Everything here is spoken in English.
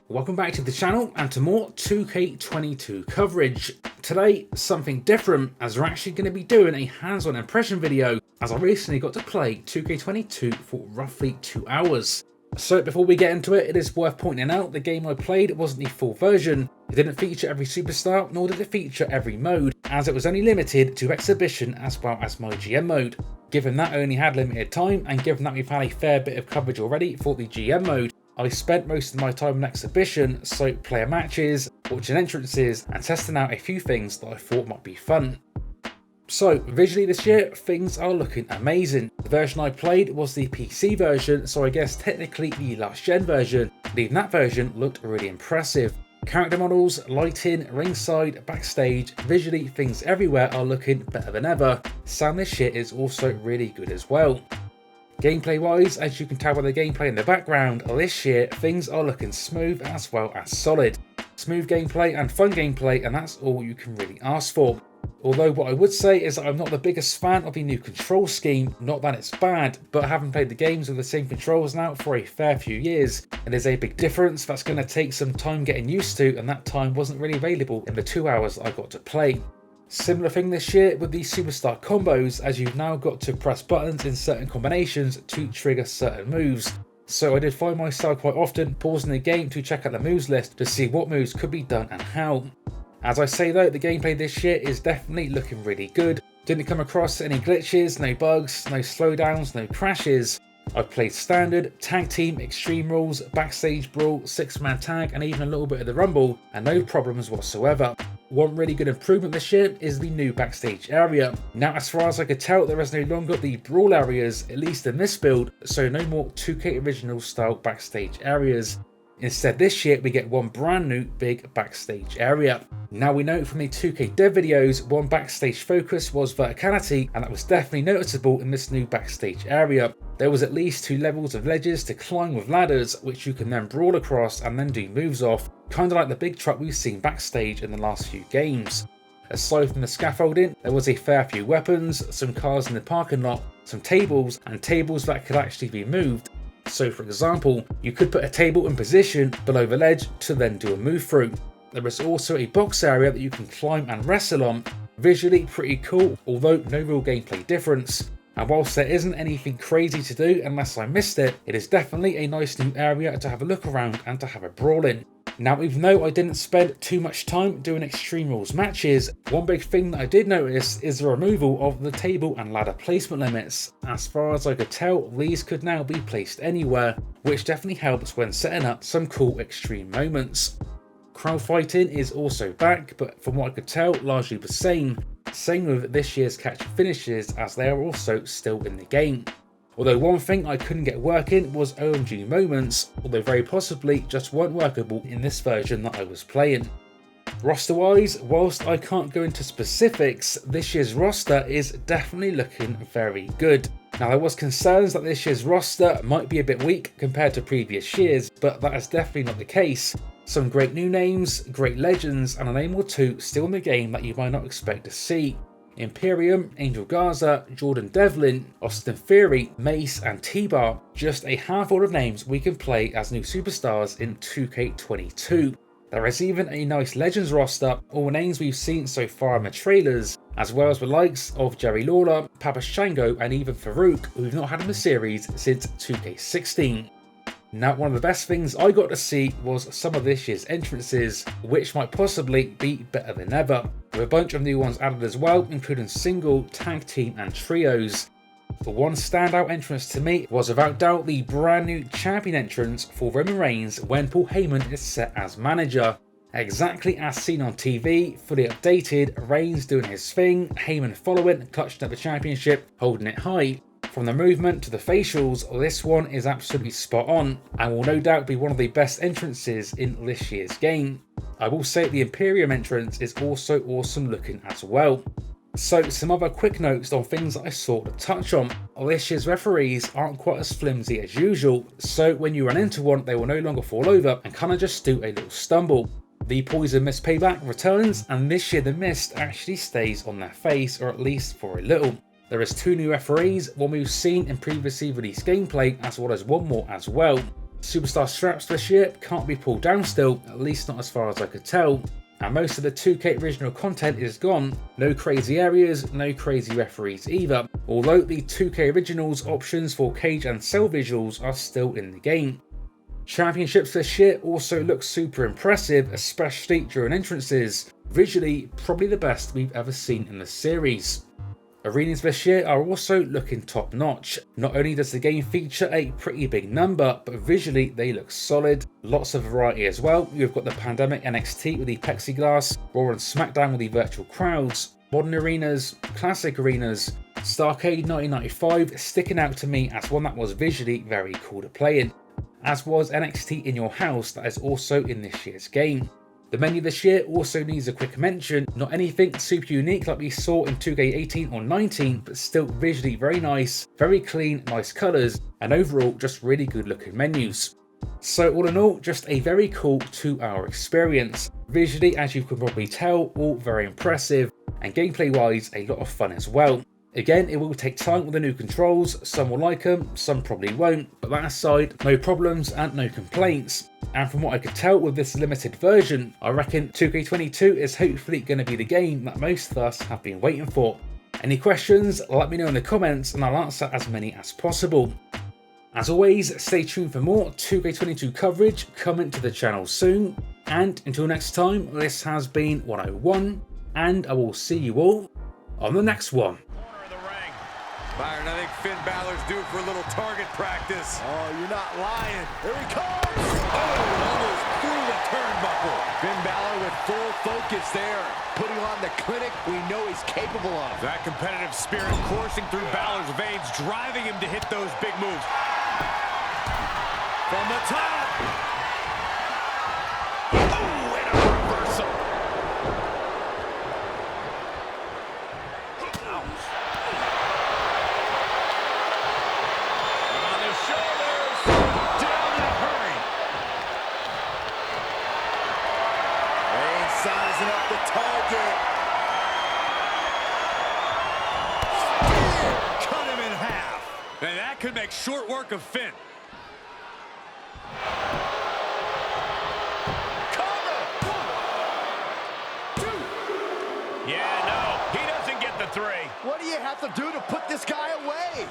Welcome back to the channel and to more 2K22 coverage. Today, something different, as we're actually going to be doing a hands-on impression video, as I recently got to play 2K22 for roughly 2 hours. So before we get into it, it is worth pointing out the game I played wasn't the full version. It didn't feature every superstar, nor did it feature every mode, as it was only limited to Exhibition as well as my GM mode. Given that I only had limited time, and given that we've had a fair bit of coverage already for the GM mode, I spent most of my time in Exhibition, so player matches, watching entrances, and testing out a few things that I thought might be fun. So visually this year, things are looking amazing. The version I played was the PC version, so I guess technically the last gen version, and even that version looked really impressive. Character models, lighting, ringside, backstage, visually things everywhere are looking better than ever. Sound this shit is also really good as well. Gameplay wise, as you can tell by the gameplay in the background, this year things are looking smooth as well as solid. Smooth gameplay and fun gameplay, and that's all you can really ask for. Although what I would say is that I'm not the biggest fan of the new control scheme, not that it's bad, but having played the games with the same controls now for a fair few years, and there's a big difference that's going to take some time getting used to, and that time wasn't really available in the 2 hours I got to play. Similar thing this year with the superstar combos, as you've now got to press buttons in certain combinations to trigger certain moves. So I did find myself quite often pausing the game to check out the moves list to see what moves could be done and how. As I say though, the gameplay this year is definitely looking really good. Didn't come across any glitches, no bugs, no slowdowns, no crashes. I've played standard, tag team, extreme rules, backstage brawl, 6-man tag, and even a little bit of the rumble, and no problems whatsoever. One really good improvement this year is the new backstage area. Now, as far as I could tell, there is no longer the brawl areas, at least in this build, so no more 2K original style backstage areas. Instead, this year we get one brand new big backstage area. Now, we know from the 2K dev videos, one backstage focus was verticality, and that was definitely noticeable in this new backstage area. There was at least 2 levels of ledges to climb with ladders, which you can then brawl across and then do moves off, kind of like the big truck we've seen backstage in the last few games. Aside from the scaffolding, there was a fair few weapons, some cars in the parking lot, some tables, and tables that could actually be moved. So for example, you could put a table in position below the ledge to then do a move through. There is also a box area that you can climb and wrestle on. Visually pretty cool, although no real gameplay difference. And whilst there isn't anything crazy to do unless I missed it, it is definitely a nice new area to have a look around and to have a brawl in. Now, even though I didn't spend too much time doing Extreme Rules matches, one big thing that I did notice is the removal of the table and ladder placement limits. As far as I could tell, these could now be placed anywhere, which definitely helps when setting up some cool extreme moments. Crowd fighting is also back, but from what I could tell, largely the same. Same with this year's catch and finishes, as they are also still in the game. Although one thing I couldn't get working was OMG moments, although very possibly just weren't workable in this version that I was playing. Roster wise, whilst I can't go into specifics, this year's roster is definitely looking very good. Now, there was concerns that this year's roster might be a bit weak compared to previous years, but that is definitely not the case. Some great new names, great legends, and a name or two still in the game that you might not expect to see. Imperium, Angel Garza, Jordan Devlin, Austin Theory, Mace, and T-Bar, just a handful of names we can play as new superstars in 2K22. There is even a nice Legends roster, all names we've seen so far in the trailers, as well as the likes of Jerry Lawler, Papa Shango, and even Farouk, who we've not had in the series since 2K16. Now, one of the best things I got to see was some of this year's entrances, which might possibly be better than ever, with a bunch of new ones added as well, including single, tag team, and trios. The one standout entrance to me was without doubt the brand new champion entrance for Roman Reigns when Paul Heyman is set as manager. Exactly as seen on TV, fully updated, Reigns doing his thing, Heyman following, clutching up the championship, holding it high. From the movement to the facials, this one is absolutely spot on, and will no doubt be one of the best entrances in this year's game. I will say the Imperium entrance is also awesome looking as well. So some other quick notes on things that I sort of touch on. This year's referees aren't quite as flimsy as usual, so when you run into one they will no longer fall over and kind of just do a little stumble. The poison mist payback returns, and this year the mist actually stays on their face, or at least for a little. There is 2 new referees, one we've seen in previously released gameplay, as well as one more as well. Superstar straps for the ship can't be pulled down still, at least not as far as I could tell. And most of the 2K original content is gone. No crazy areas, no crazy referees either. Although the 2K originals options for cage and cell visuals are still in the game. Championships this year also look super impressive, especially during entrances. Visually, probably the best we've ever seen in the series. Arenas this year are also looking top notch. Not only does the game feature a pretty big number, but visually they look solid. Lots of variety as well. You've got the Pandemic NXT with the plexiglass, Raw and SmackDown with the virtual crowds, modern arenas, classic arenas. Starrcade 1995 sticking out to me as one that was visually very cool to play in, as was NXT in Your House that is also in this year's game. The menu this year also needs a quick mention, not anything super unique like we saw in 2K18 or 19, but still visually very nice, very clean, nice colours, and overall just really good looking menus. So all in all, just a very cool 2-hour experience. Visually, as you can probably tell, all very impressive, and gameplay wise a lot of fun as well. Again, it will take time with the new controls, some will like them, some probably won't, but that aside, no problems and no complaints. And from what I could tell with this limited version, I reckon 2K22 is hopefully going to be the game that most of us have been waiting for. Any questions? Let me know in the comments and I'll answer as many as possible. As always, stay tuned for more 2K22 coverage coming to the channel soon. And until next time, this has been 101, and I will see you all on the next one. Byron, I think Finn Balor's due for a little target practice. Oh, you're not lying. Here he comes. Oh, almost through the turnbuckle. Finn Balor with full focus there, putting on the clinic we know he's capable of. That competitive spirit coursing through Balor's veins, driving him to hit those big moves. From the top. Oh, and a reversal. Sizing up the target. Cut him in half. And that could make short work of Finn. Cover. 1, 2. Yeah, no, he doesn't get the 3. What do you have to do to put this guy away?